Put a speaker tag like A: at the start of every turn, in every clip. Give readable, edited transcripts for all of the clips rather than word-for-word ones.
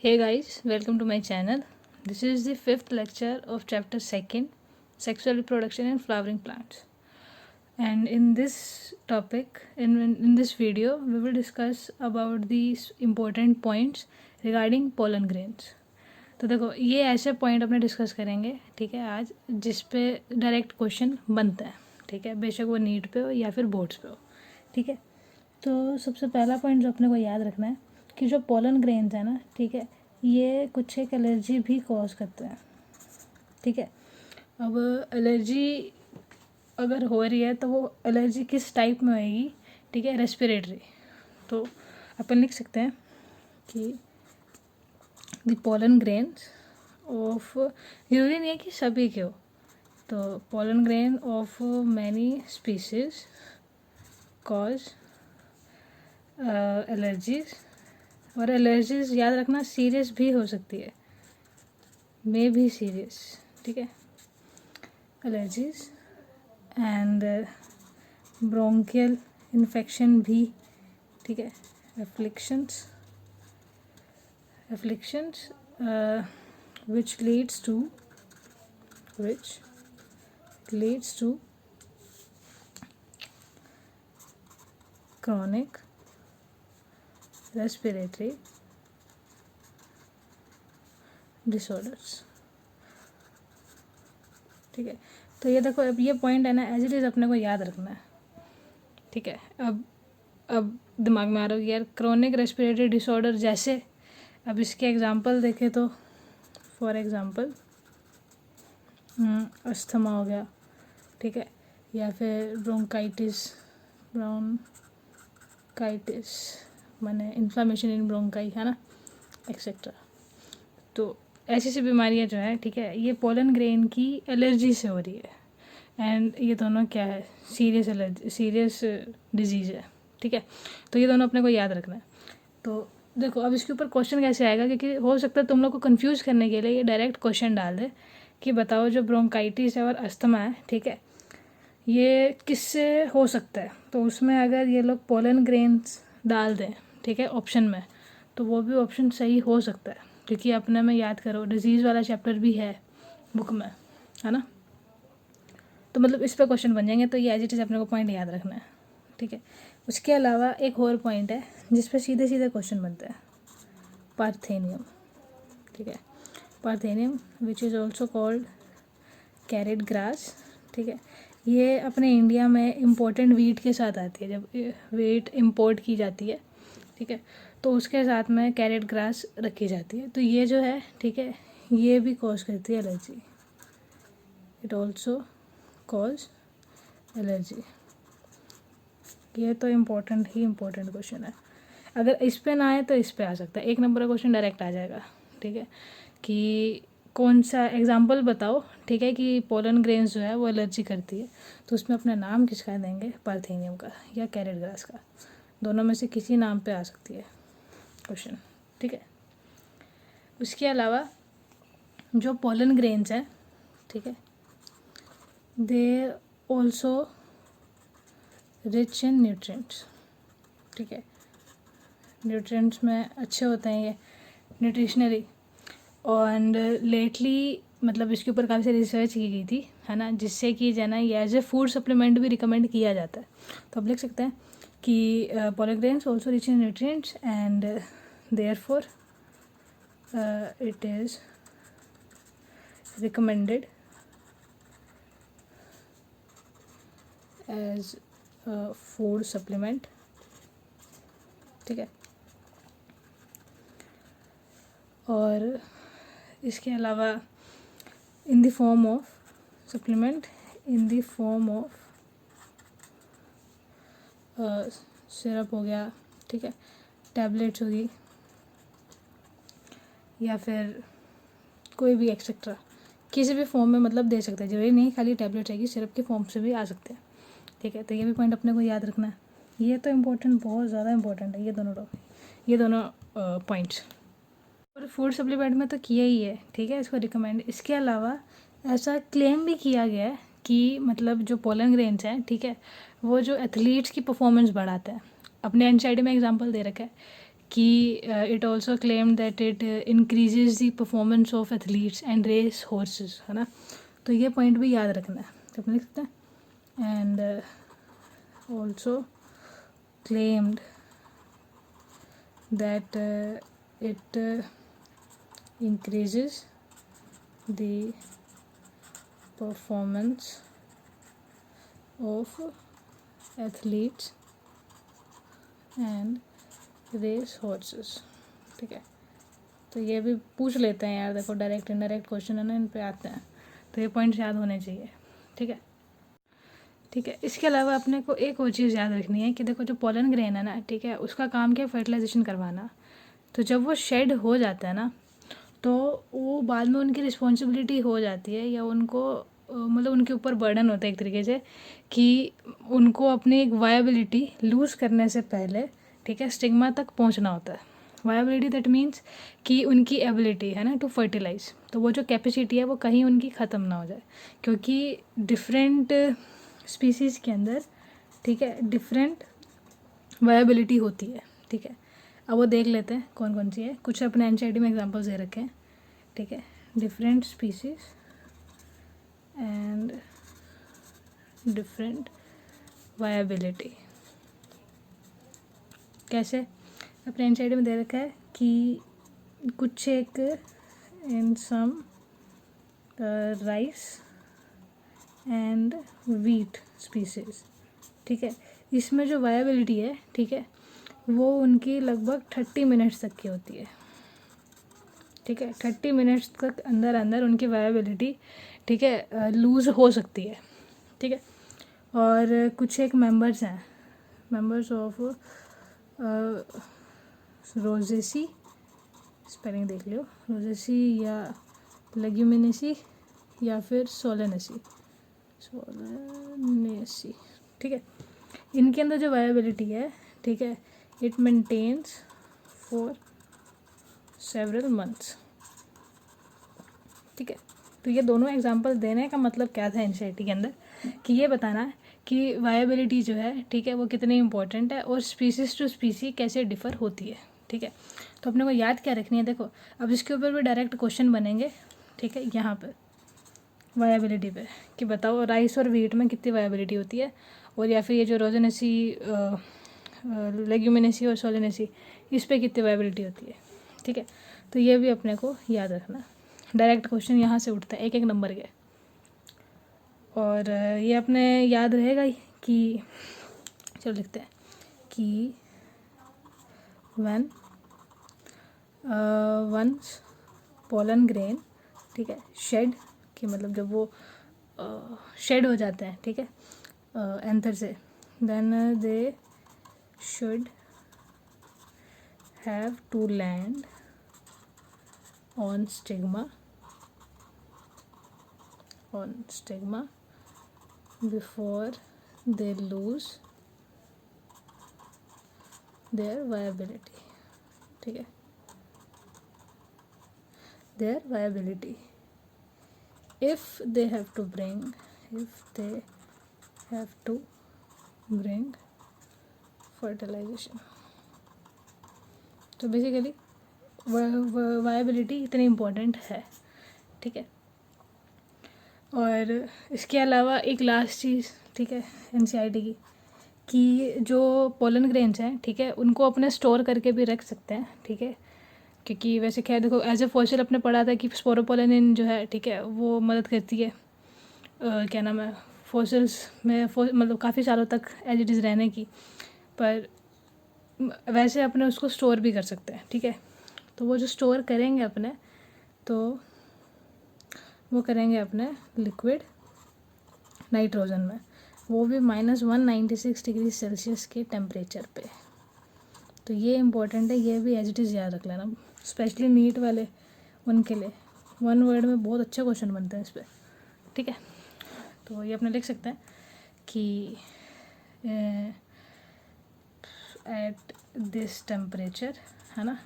A: Hey guys, welcome to my channel. This is the fifth lecture of chapter 2, Sexual Reproduction in Flowering Plants. And in this topic, in this video, we will discuss about these important points regarding pollen grains. तो देखो ये ऐसे point अपने discuss करेंगे, ठीक है, आज जिस पे डायरेक्ट क्वेश्चन बनता है, ठीक है, बेशक वो नीट पे हो या फिर बोर्ड्स पे हो, ठीक है। तो सबसे पहला पॉइंट जो अपने को याद रखना है कि जो पोलन ग्रेन्स है ना, ठीक है, ये कुछ एक एलर्जी भी कॉज करते हैं, ठीक है। अब एलर्जी अगर हो रही है तो वो एलर्जी किस टाइप में होएगी, ठीक है, रेस्पिरेटरी। तो अपन लिख सकते हैं कि द पोलन ग्रेन्स ऑफ, जरूरी नहीं है कि सभी के हो, तो pollen grain of many species cause allergies. और एलर्जीज याद रखना सीरियस भी हो सकती है, मे भी सीरियस, ठीक है, एलर्जीज एंड ब्रोंकियल इन्फेक्शन भी, ठीक है, afflictions which leads to chronic respiratory disorders, ठीक है। तो ये देखो, अब ये पॉइंट है ना, एज इट इज़ अपने को याद रखना है, ठीक है। अब दिमाग में आ रहा है कि यार क्रोनिक रेस्पिरेटरी डिसऑर्डर जैसे, अब इसके एग्जांपल देखें तो फॉर एग्जांपल अस्थमा हो गया, ठीक है, या फिर ब्रोंकाइटिस माने इन्फ्लामेशन इन ब्रोंकाई, है ना, एक्सेट्रा। तो ऐसी सी बीमारियां जो है, ठीक है, ये पोलन ग्रेन की एलर्जी से हो रही है। एंड ये दोनों क्या है, सीरियस डिजीज़ है, ठीक है। तो ये दोनों अपने को याद रखना है। तो देखो अब इसके ऊपर क्वेश्चन कैसे आएगा, क्योंकि हो सकता है तुम लोग को कंफ्यूज करने के लिए ये डायरेक्ट क्वेश्चन डाल दे कि बताओ जो ब्रोंकाइटिस है और अस्थमा है, ठीक है, ये किससे हो सकता है। तो उसमें अगर ये लोग पोलन ग्रेन्स डाल दें, ठीक है, ऑप्शन में, तो वो भी ऑप्शन सही हो सकता है, क्योंकि अपने में याद करो डिजीज़ वाला चैप्टर भी है बुक में, है ना। तो मतलब इस पर क्वेश्चन बन जाएंगे। तो ये एज इट इज़ अपने को पॉइंट याद रखना है, ठीक है। उसके अलावा एक और पॉइंट है जिस पे सीधे सीधे क्वेश्चन बनता है, पार्थेनियम, ठीक है, parthenium which is also called carrot grass, ठीक है। ये अपने इंडिया में इम्पोर्टेंट वीट के साथ आती है, जब वीट इम्पोर्ट की जाती है, ठीक है, तो उसके साथ में कैरेट ग्रास रखी जाती है। तो ये जो है, ठीक है, ये भी कॉज करती है allergy, it also cause allergy. ये तो इम्पोर्टेंट क्वेश्चन है। अगर इस पे ना आए तो इस पे आ सकता है, 1 नंबर का क्वेश्चन डायरेक्ट आ जाएगा, ठीक है, कि कौन सा एग्जाम्पल बताओ, ठीक है, कि पोलन ग्रेन्स जो है वो एलर्जी करती है। तो उसमें अपना नाम किसका देंगे, पार्थेनियम का या कैरेट ग्रास का, दोनों में से किसी नाम पे आ सकती है क्वेश्चन, ठीक है। उसके अलावा जो पोलन ग्रेन्स हैं, ठीक है, they also rich in nutrients, ठीक है, न्यूट्रिएंट्स में अच्छे होते हैं ये न्यूट्रिशनरी। और लेटली मतलब इसके ऊपर काफ़ी सारी रिसर्च की गई थी, है ना, जिससे कि जो है ना ये एज ए फूड सप्लीमेंट भी रिकमेंड किया जाता है। तो अब लिख सकते हैं कि pollen grains also rich in nutrients and therefore it is recommended as food supplement, ठीक है। और इसके अलावा in the form of supplement, in the form of syrup हो गया, ठीक है, टैबलेट्स होगी, या फिर कोई भी एक्सेट्रा, किसी भी फॉर्म में मतलब दे सकते हैं, जरूरी नहीं खाली टैबलेट्स आएगी, सिरप के फॉर्म से भी आ सकते हैं, ठीक है। तो ये भी पॉइंट अपने को याद रखना है। ये तो इम्पोर्टेंट, बहुत ज़्यादा इम्पोर्टेंट है ये दोनों पॉइंट्स। और फूड सप्लीमेंट में तो किया ही है, ठीक है, इसको रिकमेंड। इसके अलावा ऐसा क्लेम भी किया गया है कि मतलब जो पोलन ग्रेन्स हैं, ठीक है, वो जो एथलीट्स की परफॉर्मेंस बढ़ाता है। अपने एनसीईआरटी में एग्जांपल दे रखा है कि it also claim that it increases the performance of athletes and race horses, है ना। तो ये पॉइंट भी याद रखना है, तो अपन लिख सकते हैं। And also claimed that it increases the performance of athletes and race horses, ठीक है। तो ये भी पूछ लेते हैं यार, देखो डायरेक्ट इनडायरेक्ट क्वेश्चन है ना, इन पे आते हैं, तो ये पॉइंट्स याद होने चाहिए, ठीक है। ठीक है, इसके अलावा अपने को एक और चीज़ याद रखनी है कि देखो जो पोलन ग्रेन है ना, ठीक है, उसका काम क्या है, फर्टिलाइजेशन करवाना। तो जब वो शेड हो जाता है ना, तो वो बाद में उनकी रिस्पॉन्सिबिलिटी हो जाती है, या उनको मतलब उनके ऊपर बर्डन होता है एक तरीके से, कि उनको अपनी एक वायबिलिटी लूज़ करने से पहले, ठीक है, स्टिग्मा तक पहुंचना होता है। वायबिलिटी दैट मीन्स कि उनकी एबिलिटी है ना टू फर्टिलाइज, तो वो जो कैपेसिटी है वो कहीं उनकी ख़त्म ना हो जाए, क्योंकि डिफरेंट स्पीसीज़ के अंदर, ठीक है, डिफरेंट वायबिलिटी होती है, ठीक है। अब वो देख लेते हैं कौन कौन सी है, कुछ अपने एनसीईआरटी में एग्जांपल्स दे रखे हैं, ठीक है। Different species and different viability, कैसे, अपने एनसीईआरटी में दे रखा है कि कुछ एक in some rice and wheat species, ठीक है। इसमें जो वायबिलिटी है, ठीक है, वो उनकी लगभग 30 मिनट्स तक की होती है, ठीक है। 30 मिनट्स तक अंदर अंदर उनकी वायबिलिटी, ठीक है, लूज़ हो सकती है, ठीक है। और कुछ एक मेंबर्स हैं, मेंबर्स ऑफ रोजेसी, स्पेलिंग देख लियो, रोजेसी या लेग्यूमिनेसी या फिर सोलेनेसी, ठीक है। इनके अंदर जो वायबिलिटी है, ठीक है, it maintains for several months, ठीक है। तो ये दोनों एग्जांपल देने का मतलब क्या था एनसीईआरटी के अंदर, कि ये बताना है कि वायबिलिटी जो है, ठीक है, वो कितनी इंपॉर्टेंट है और स्पीसीज टू स्पीसी कैसे डिफ़र होती है, ठीक है। तो अपने को याद क्या रखनी है, देखो अब इसके ऊपर भी डायरेक्ट क्वेश्चन बनेंगे, ठीक है, यहाँ पर वायबिलिटी पे, कि बताओ राइस और वीट में कितनी वायबिलिटी होती है, और या फिर ये जो रोजेनेसी, लेग्यूमिनेसी और सोलेनेसी, इस पर कितनी वायबिलिटी होती है, ठीक है। तो ये भी अपने को याद रखना, डायरेक्ट क्वेश्चन यहाँ से उठता है एक एक नंबर के। और ये अपने याद रहेगा ही कि, चलो लिखते हैं कि व्हेन वंस पोलन ग्रेन, ठीक है, शेड, कि मतलब जब वो शेड हो जाते हैं, ठीक है, एंथर से, then they should have to land on stigma before they lose their viability, ठीक है, their viability if they have to bring fertilization। तो बेसिकली वायबिलिटी इतनी इम्पोर्टेंट है, ठीक है। और इसके अलावा एक लास्ट चीज़, ठीक है, एनसीईआरटी की, कि जो पोलन ग्रेन्स हैं, ठीक है, उनको अपने स्टोर करके भी रख सकते हैं, ठीक है। क्योंकि वैसे क्या देखो, एज ए फॉसिल अपने पढ़ा था कि स्पोरोपोलेनिन जो है, ठीक है, वो मदद करती है क्या नाम है, फॉसिल्स में मतलब काफ़ी सालों तक एज इट इज़ रहने की, पर वैसे अपने उसको स्टोर भी कर सकते हैं, ठीक है। तो वो जो स्टोर करेंगे अपने, तो वो करेंगे अपने लिक्विड नाइट्रोजन में, वो भी -196 डिग्री सेल्सियस के टेम्परेचर पे। तो ये इम्पोर्टेंट है, ये भी एज इट इज़ याद रख लेना, स्पेशली नीट वाले उनके लिए, वन वर्ड में बहुत अच्छे क्वेश्चन बनते हैं इस पर, ठीक है। तो ये अपने लिख सकते हैं कि एट दिस टेम्परेचर, है ना,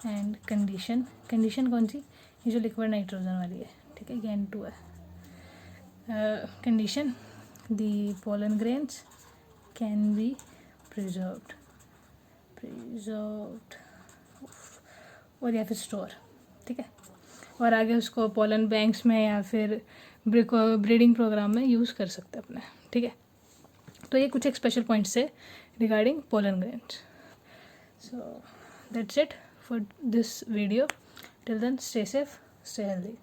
A: एंड कंडीशन कौन सी, ये जो लिक्विड नाइट्रोजन वाली है, ठीक है, ये N2 है। Condition, the pollen grains can be preserved और या फिर स्टोर, ठीक है। और आगे उसको पोलन बैंक्स में या फिर ब्रीडिंग प्रोग्राम में यूज़ कर सकते हैं अपने, ठीक है। तो ये कुछ एक स्पेशल पॉइंट्स है regarding pollen grains. So that's it for this video. Till then stay safe, stay healthy.